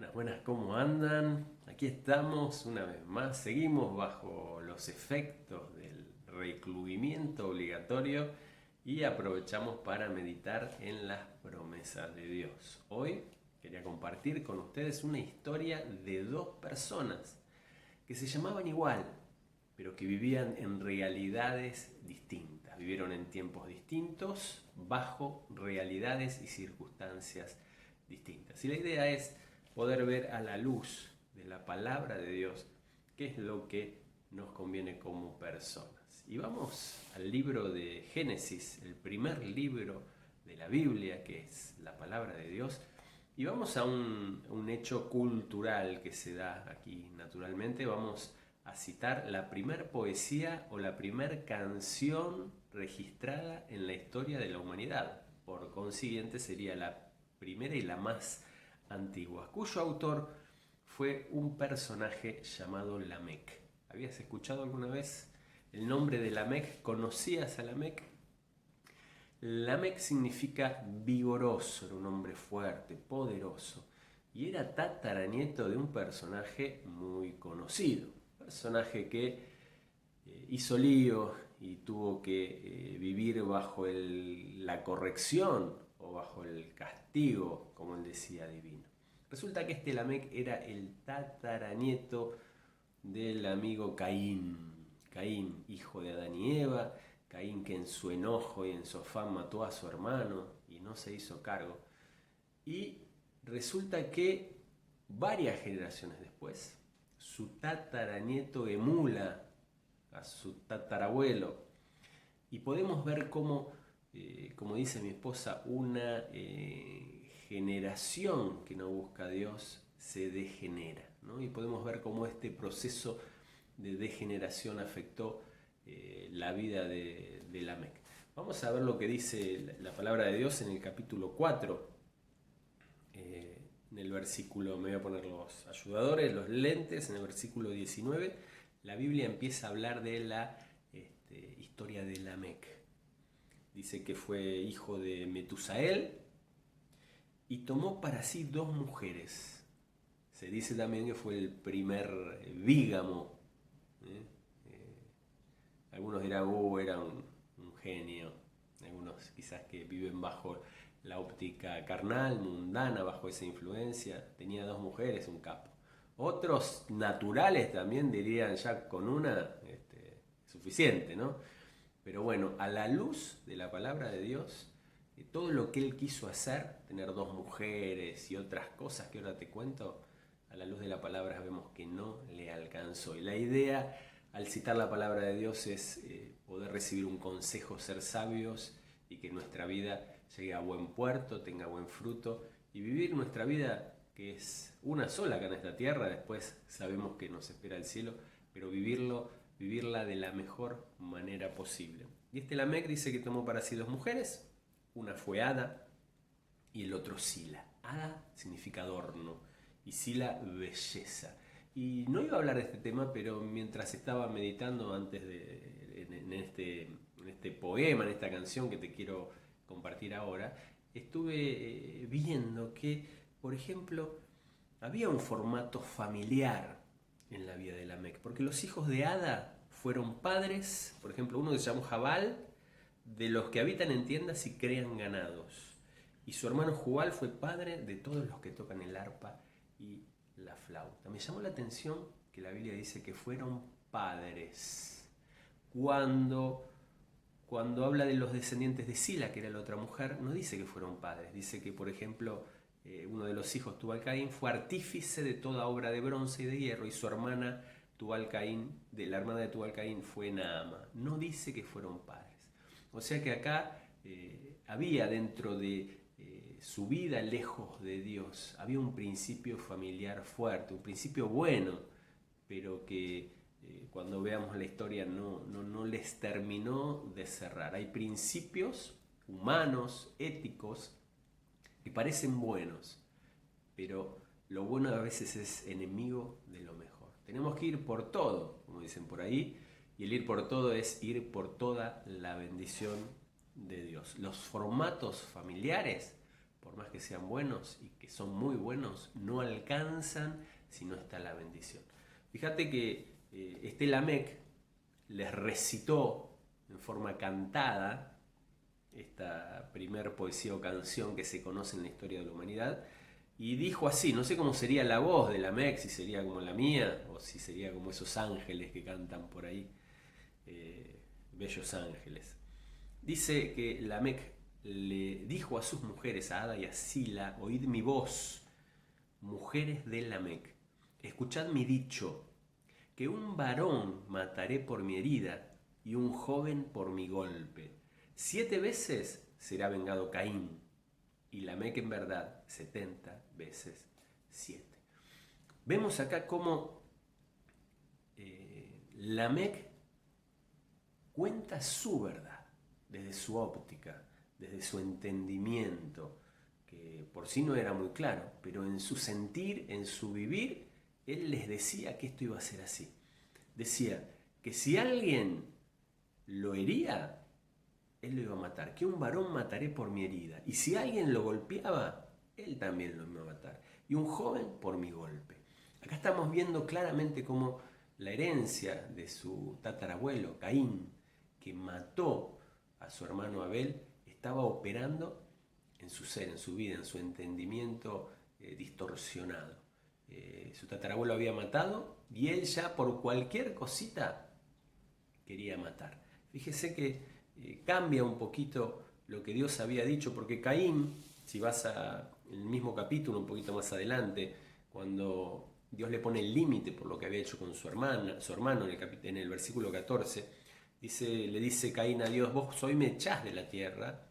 Buenas, buenas, ¿cómo andan? Aquí estamos una vez más, seguimos bajo los efectos del recluimiento obligatorio y aprovechamos para meditar en las promesas de Dios. Hoy quería compartir con ustedes una historia de dos personas que se llamaban igual, pero que vivían en realidades distintas, vivieron en tiempos distintos, bajo realidades y circunstancias distintas. Y la idea es poder ver a la luz de la palabra de Dios qué es lo que nos conviene como personas. Y vamos al libro de Génesis, el primer libro de la Biblia, que es la palabra de Dios. Y vamos a un hecho cultural que se da aquí naturalmente. Vamos a citar la primer poesía o la primer canción registrada en la historia de la humanidad. Por consiguiente sería la primera y la más antigua, cuyo autor fue un personaje llamado Lamec. ¿Habías escuchado alguna vez el nombre de Lamec? ¿Conocías a Lamec? Lamec significa vigoroso, era un hombre fuerte, poderoso, y era tataranieto de un personaje muy conocido, personaje que hizo lío y tuvo que vivir bajo la corrección o bajo el castigo, como él decía, divino. Resulta que este Lamec era el tataranieto del amigo Caín. Caín, hijo de Adán y Eva, Caín que en su enojo y en su afán mató a su hermano y no se hizo cargo. Y resulta que varias generaciones después, su tataranieto emula a su tatarabuelo. Y podemos ver cómo, como dice mi esposa, una generación que no busca a Dios se degenera, ¿no? Y podemos ver cómo este proceso de degeneración afectó la vida de Lamec. Vamos a ver lo que dice la palabra de Dios en el capítulo 4, en el versículo, me voy a poner los ayudadores, los lentes, en el versículo 19, la Biblia empieza a hablar de la historia de Lamec. Dice que fue hijo de Metusael y tomó para sí dos mujeres. Se dice también que fue el primer bígamo. ¿eh? Algunos dirán, era un genio. Algunos quizás que viven bajo la óptica carnal, mundana, bajo esa influencia. Tenía dos mujeres, un capo. Otros naturales también dirían, ya con una suficiente, ¿no? Pero bueno, a la luz de la palabra de Dios, todo lo que él quiso hacer, tener dos mujeres y otras cosas que ahora te cuento, a la luz de la palabra vemos que no le alcanzó. Y la idea al citar la palabra de Dios es poder recibir un consejo, ser sabios y que nuestra vida llegue a buen puerto, tenga buen fruto y vivir nuestra vida que es una sola acá en esta tierra. Después sabemos que nos espera el cielo, pero vivirla de la mejor manera posible. Y este Lamec dice que tomó para sí dos mujeres, una fue Ada y el otro Sila. Ada significa adorno y Sila belleza. Y no iba a hablar de este tema, pero mientras estaba meditando antes en este poema, en esta canción que te quiero compartir ahora, estuve viendo que, por ejemplo, había un formato familiar en la vida de Lamec, porque los hijos de Ada fueron padres, por ejemplo, uno que se llamó Jabal, de los que habitan en tiendas y crean ganados. Y su hermano Jubal fue padre de todos los que tocan el arpa y la flauta. Me llamó la atención que la Biblia dice que fueron padres. Cuando habla de los descendientes de Sila, que era la otra mujer, no dice que fueron padres. Dice que, por ejemplo, uno de los hijos, Tubal-Caín, fue artífice de toda obra de bronce y de hierro, y su hermana Tubal-Caín, la hermana de Tubal-Caín, fue Naama. No dice que fueron padres. O sea que acá había dentro de su vida lejos de Dios, había un principio familiar fuerte, un principio bueno, pero que cuando veamos la historia no les terminó de cerrar. Hay principios humanos, éticos, que parecen buenos, pero lo bueno a veces es enemigo de lo mejor. Tenemos que ir por todo, como dicen por ahí, y el ir por todo es ir por toda la bendición de Dios. Los formatos familiares, por más que sean buenos y que son muy buenos, no alcanzan si no está la bendición. Fíjate que este Lamec les recitó en forma cantada esta primer poesía o canción que se conoce en la historia de la humanidad, y dijo así, no sé cómo sería la voz de Lamec, si sería como la mía o si sería como esos ángeles que cantan por ahí, bellos ángeles. Dice que Lamec le dijo a sus mujeres, a Ada y a Sila: oíd mi voz, mujeres de Lamec, escuchad mi dicho, que un varón mataré por mi herida y un joven por mi golpe. 7 veces será vengado Caín, y Lamec en verdad 70 veces 7. Vemos acá cómo Lamec cuenta su verdad desde su óptica, desde su entendimiento, que por sí no era muy claro, pero en su sentir, en su vivir, él les decía que esto iba a ser así. Decía que si alguien lo hería, él lo iba a matar, que un varón mataré por mi herida, y si alguien lo golpeaba, él también lo iba a matar, y un joven por mi golpe. Acá estamos viendo claramente cómo la herencia de su tatarabuelo, Caín, que mató a su hermano Abel, estaba operando en su ser, en su vida, en su entendimiento distorsionado. Su tatarabuelo había matado y él ya por cualquier cosita quería matar. Fíjese que cambia un poquito lo que Dios había dicho, porque Caín, si vas al mismo capítulo un poquito más adelante, cuando Dios le pone el límite por lo que había hecho con su hermano en el versículo 14, le dice Caín a Dios: vos hoy me echás de la tierra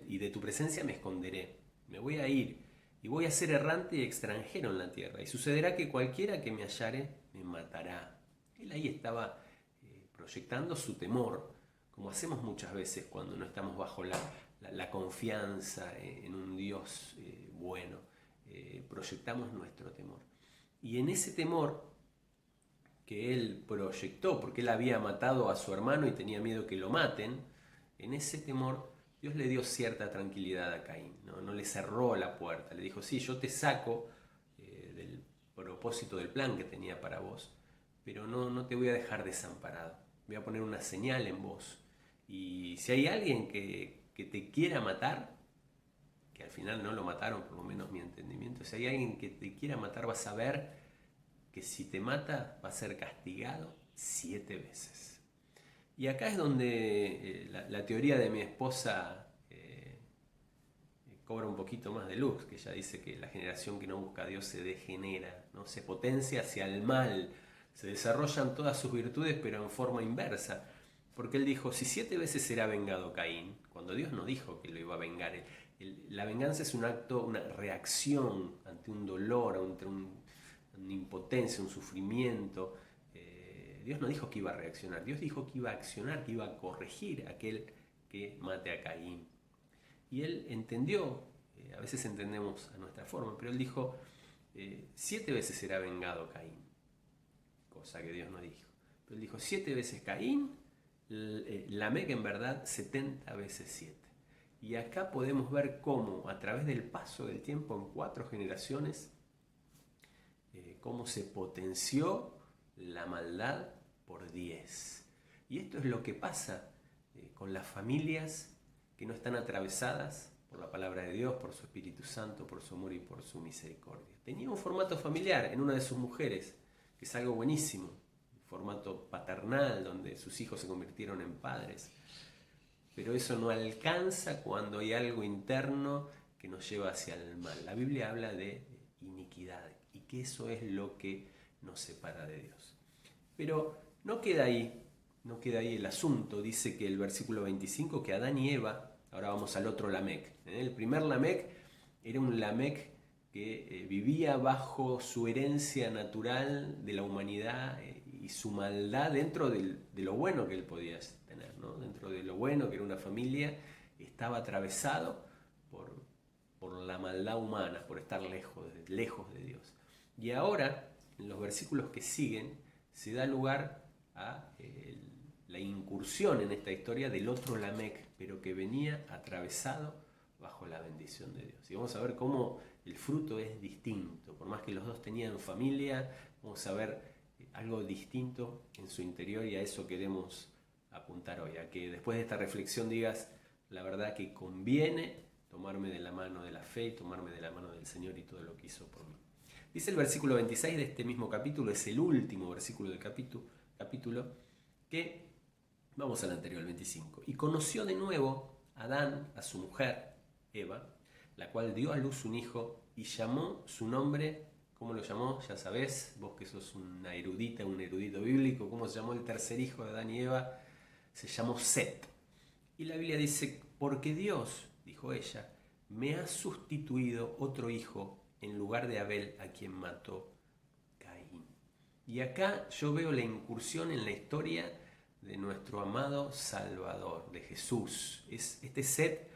y de tu presencia me esconderé, me voy a ir y voy a ser errante y extranjero en la tierra, y sucederá que cualquiera que me hallare me matará. Él ahí estaba proyectando su temor, como hacemos muchas veces cuando no estamos bajo la confianza en un Dios bueno. Proyectamos nuestro temor. Y en ese temor que él proyectó, porque él había matado a su hermano y tenía miedo que lo maten, en ese temor Dios le dio cierta tranquilidad a Caín, no le cerró la puerta, le dijo: sí, yo te saco del propósito del plan que tenía para vos, pero no te voy a dejar desamparado, voy a poner una señal en vos, y si hay alguien que te quiera matar, que al final no lo mataron, por lo menos mi entendimiento, si hay alguien que te quiera matar, vas a ver que si te mata va a ser castigado 7 veces. Y acá es donde la teoría de mi esposa cobra un poquito más de luz, que ella dice que la generación que no busca a Dios se degenera, ¿no? Se potencia hacia el mal, se desarrollan todas sus virtudes pero en forma inversa. Porque él dijo: si 7 veces será vengado Caín, cuando Dios no dijo que lo iba a vengar. La venganza es un acto, una reacción ante un dolor, ante una impotencia, un sufrimiento. Dios no dijo que iba a reaccionar, Dios dijo que iba a accionar, que iba a corregir a aquel que mate a Caín. Y él entendió, a veces entendemos a nuestra forma, pero él dijo: 7 veces será vengado Caín, cosa que Dios no dijo. Pero él dijo: 7 veces Caín, Lamec en verdad 70 veces 7. Y acá podemos ver cómo a través del paso del tiempo en 4 generaciones, cómo se potenció la maldad por 10. Y esto es lo que pasa con las familias que no están atravesadas por la palabra de Dios, por su Espíritu Santo, por su amor y por su misericordia. Tenía un formato familiar en una de sus mujeres, que es algo buenísimo, un formato paternal donde sus hijos se convirtieron en padres. Pero eso no alcanza cuando hay algo interno que nos lleva hacia el mal. La Biblia habla de iniquidad y que eso es lo que nos separa de Dios. Pero no queda ahí el asunto. Dice que el versículo 25 que Adán y Eva, ahora vamos al otro Lamec. El primer Lamec era un Lamec que vivía bajo su herencia natural de la humanidad y su maldad dentro de lo bueno que él podía tener, ¿no? Dentro de lo bueno que era una familia, estaba atravesado por la maldad humana, por estar lejos de Dios. Y ahora, en los versículos que siguen, se da lugar a la incursión en esta historia del otro Lamec, pero que venía atravesado bajo la bendición de Dios. Y vamos a ver cómo el fruto es distinto. Por más que los dos tenían familia, vamos a ver algo distinto en su interior, y a eso queremos apuntar hoy. A que después de esta reflexión digas, la verdad que conviene tomarme de la mano de la fe y tomarme de la mano del Señor y todo lo que hizo por mí. Dice el versículo 26 de este mismo capítulo, es el último versículo del capítulo, que, vamos al anterior, el 25. Y conoció de nuevo Adán a su mujer, Eva, la cual dio a luz un hijo y llamó su nombre, ¿cómo lo llamó? Ya sabés, vos que sos una erudita, un erudito bíblico, ¿cómo se llamó el tercer hijo de Adán y Eva? Se llamó Set. Y la Biblia dice, porque Dios, dijo ella, me ha sustituido otro hijo en lugar de Abel, a quien mató Caín. Y acá yo veo la incursión en la historia de nuestro amado Salvador, de Jesús. Este Set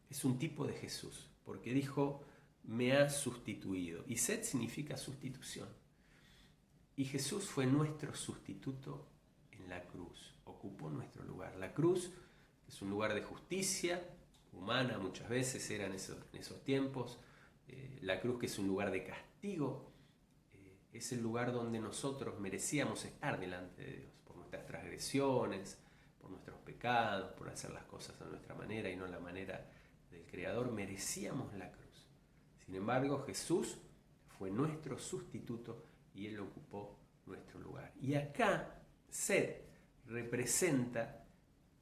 es un tipo de Jesús, porque dijo, me ha sustituido. Y Set significa sustitución. Y Jesús fue nuestro sustituto en la cruz, ocupó nuestro lugar. La cruz es un lugar de justicia humana, muchas veces era en esos tiempos. La cruz, que es un lugar de castigo, es el lugar donde nosotros merecíamos estar delante de Dios, por nuestras transgresiones, por nuestros pecados, por hacer las cosas a nuestra manera y no a la manera del Creador. Merecíamos la cruz. Sin embargo, Jesús fue nuestro sustituto y Él ocupó nuestro lugar. Y acá, Set representa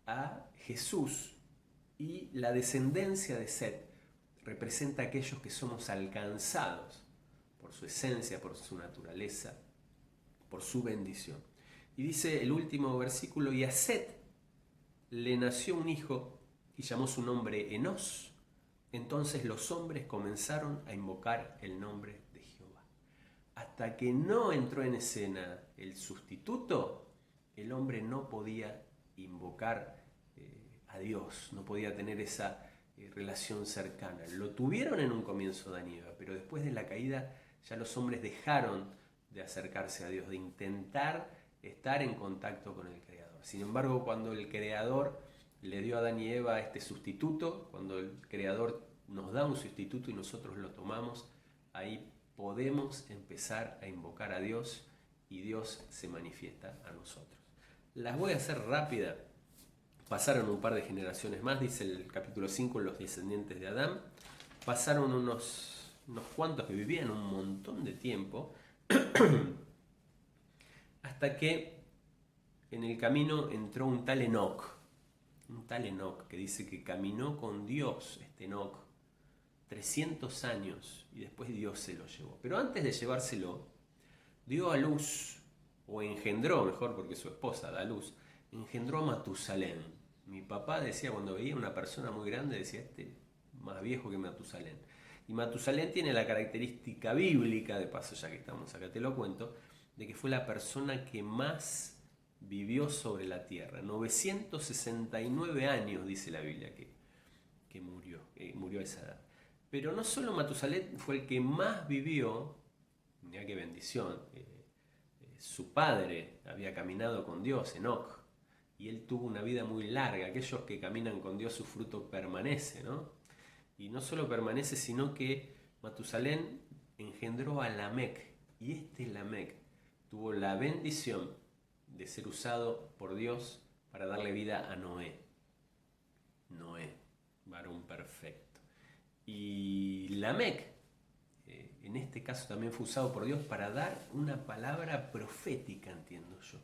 a Jesús, y la descendencia de Set representa a aquellos que somos alcanzados por su esencia, por su naturaleza, por su bendición. Y dice el último versículo, y a Set le nació un hijo y llamó su nombre Enós. Entonces los hombres comenzaron a invocar el nombre de Jehová. Hasta que no entró en escena el sustituto, el hombre no podía invocar a Dios, no podía tener esa relación cercana. Lo tuvieron en un comienzo Adán y Eva, pero después de la caída ya los hombres dejaron de acercarse a Dios, de intentar estar en contacto con el Creador. Sin embargo, cuando el Creador le dio a Adán y Eva este sustituto, cuando el Creador nos da un sustituto y nosotros lo tomamos, ahí podemos empezar a invocar a Dios y Dios se manifiesta a nosotros. Las voy a hacer rápida. Pasaron un par de generaciones más, dice el capítulo 5, los descendientes de Adán. Pasaron unos cuantos que vivían un montón de tiempo, hasta que en el camino entró un tal Enoc, que dice que caminó con Dios, este Enoc, 300 años, y después Dios se lo llevó. Pero antes de llevárselo, dio a luz, o engendró, mejor porque su esposa da luz, engendró a Matusalén. Mi papá decía, cuando veía una persona muy grande, decía, más viejo que Matusalén. Y Matusalén tiene la característica bíblica, de paso ya que estamos acá te lo cuento, de que fue la persona que más vivió sobre la tierra. 969 años, dice la Biblia, que murió a esa edad. Pero no solo Matusalén fue el que más vivió, mirá qué bendición, su padre había caminado con Dios, Enoc, y él tuvo una vida muy larga. Aquellos que caminan con Dios, su fruto permanece, ¿no? Y no solo permanece, sino que Matusalén engendró a Lamec, y este Lamec tuvo la bendición de ser usado por Dios para darle vida a Noé, varón perfecto. Y Lamec, en este caso también fue usado por Dios para dar una palabra profética, entiendo yo.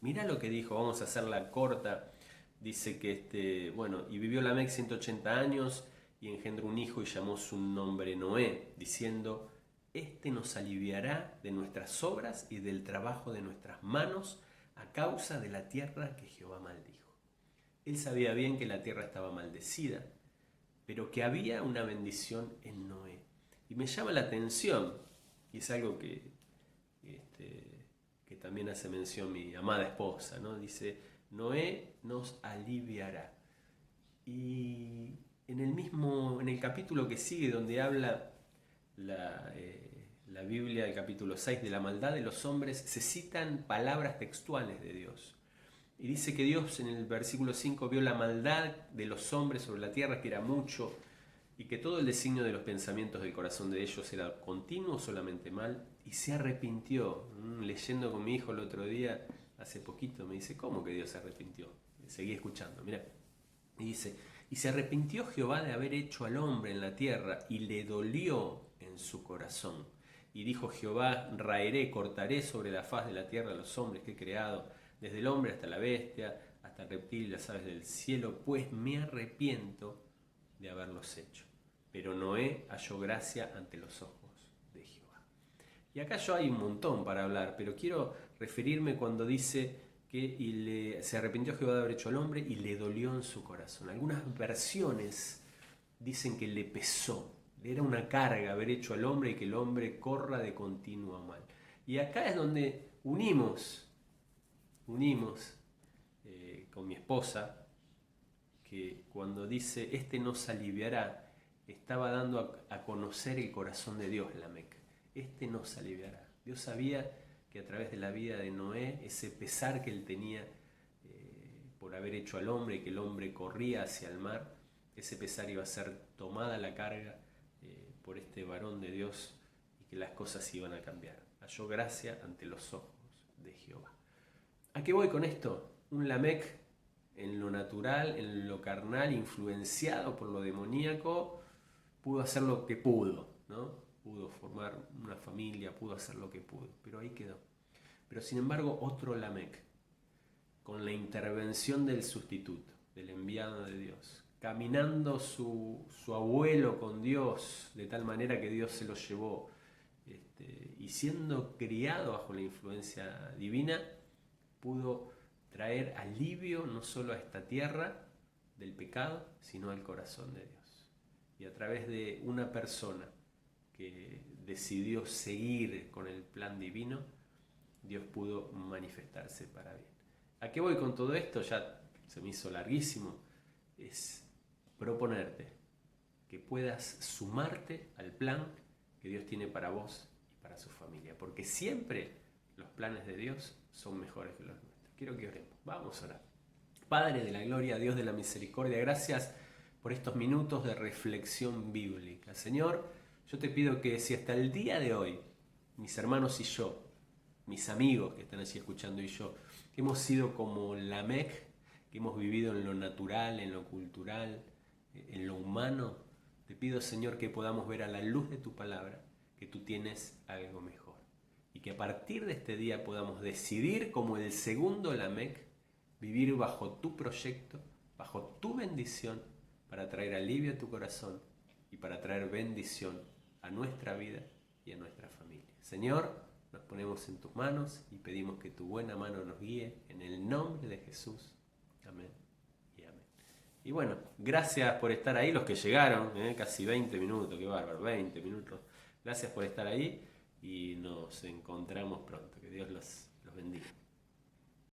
Mirá lo que dijo, vamos a hacerla corta. Dice que y vivió Lamec 180 años y engendró un hijo y llamó su nombre Noé, diciendo, nos aliviará de nuestras obras y del trabajo de nuestras manos a causa de la tierra que Jehová maldijo. Él sabía bien que la tierra estaba maldecida, pero que había una bendición en Noé. Y me llama la atención, y es algo que también hace mención mi amada esposa, ¿no? Dice, Noé nos aliviará. Y en el capítulo que sigue, donde habla la Biblia, el capítulo 6, de la maldad de los hombres, se citan palabras textuales de Dios. Y dice que Dios, en el versículo 5, vio la maldad de los hombres sobre la tierra, que era mucho, y que todo el designio de los pensamientos del corazón de ellos era continuo solamente mal, y se arrepintió. Leyendo con mi hijo el otro día, hace poquito, me dice, ¿cómo que Dios se arrepintió? Seguí escuchando, mirá. Y dice, y se arrepintió Jehová de haber hecho al hombre en la tierra, y le dolió en su corazón. Y dijo Jehová, raeré, cortaré sobre la faz de la tierra a los hombres que he creado, desde el hombre hasta la bestia, hasta el reptil y las aves del cielo, pues me arrepiento de haberlos hecho. Pero Noé halló gracia ante los ojos de Jehová. Y acá yo hay un montón para hablar, pero quiero referirme cuando dice que se arrepintió Jehová de haber hecho al hombre y le dolió en su corazón. Algunas versiones dicen que le pesó, era una carga haber hecho al hombre y que el hombre corra de continuo a mal. Y acá es donde unimos con mi esposa, que cuando dice, este nos aliviará, estaba dando a conocer el corazón de Dios, Lamec. Este nos aliviará. Dios sabía que a través de la vida de Noé, ese pesar que él tenía por haber hecho al hombre y que el hombre corría hacia el mar, ese pesar iba a ser tomada la carga por este varón de Dios y que las cosas iban a cambiar. Halló gracia ante los ojos de Jehová. ¿A qué voy con esto? Un Lamec en lo natural, en lo carnal, influenciado por lo demoníaco, pudo hacer lo que pudo, ¿no? Pudo formar una familia, pudo hacer lo que pudo, pero ahí quedó. Pero sin embargo, otro Lamec, con la intervención del sustituto, del enviado de Dios, caminando su abuelo con Dios, de tal manera que Dios se lo llevó, y siendo criado bajo la influencia divina, pudo traer alivio no solo a esta tierra del pecado, sino al corazón de Dios. Y a través de una persona que decidió seguir con el plan divino, Dios pudo manifestarse para bien. ¿A qué voy con todo esto? Ya se me hizo larguísimo. Es proponerte que puedas sumarte al plan que Dios tiene para vos y para su familia, porque siempre los planes de Dios son mejores que los nuestros. Quiero que oremos. Vamos a orar. Padre de la gloria, Dios de la misericordia, gracias por estos minutos de reflexión bíblica. Señor, yo te pido que si hasta el día de hoy, mis hermanos y yo, mis amigos que están allí escuchando y yo, que hemos sido como Lamec, que hemos vivido en lo natural, en lo cultural, en lo humano, te pido, Señor, que podamos ver a la luz de tu palabra que tú tienes algo mejor. Y que a partir de este día podamos decidir como el segundo Lamec, vivir bajo tu proyecto, bajo tu bendición, para traer alivio a tu corazón y para traer bendición a nuestra vida y a nuestra familia. Señor, nos ponemos en tus manos y pedimos que tu buena mano nos guíe en el nombre de Jesús. Amén y amén. Y bueno, gracias por estar ahí, los que llegaron, casi 20 minutos, qué bárbaro, 20 minutos. Gracias por estar ahí y nos encontramos pronto. Que Dios los bendiga.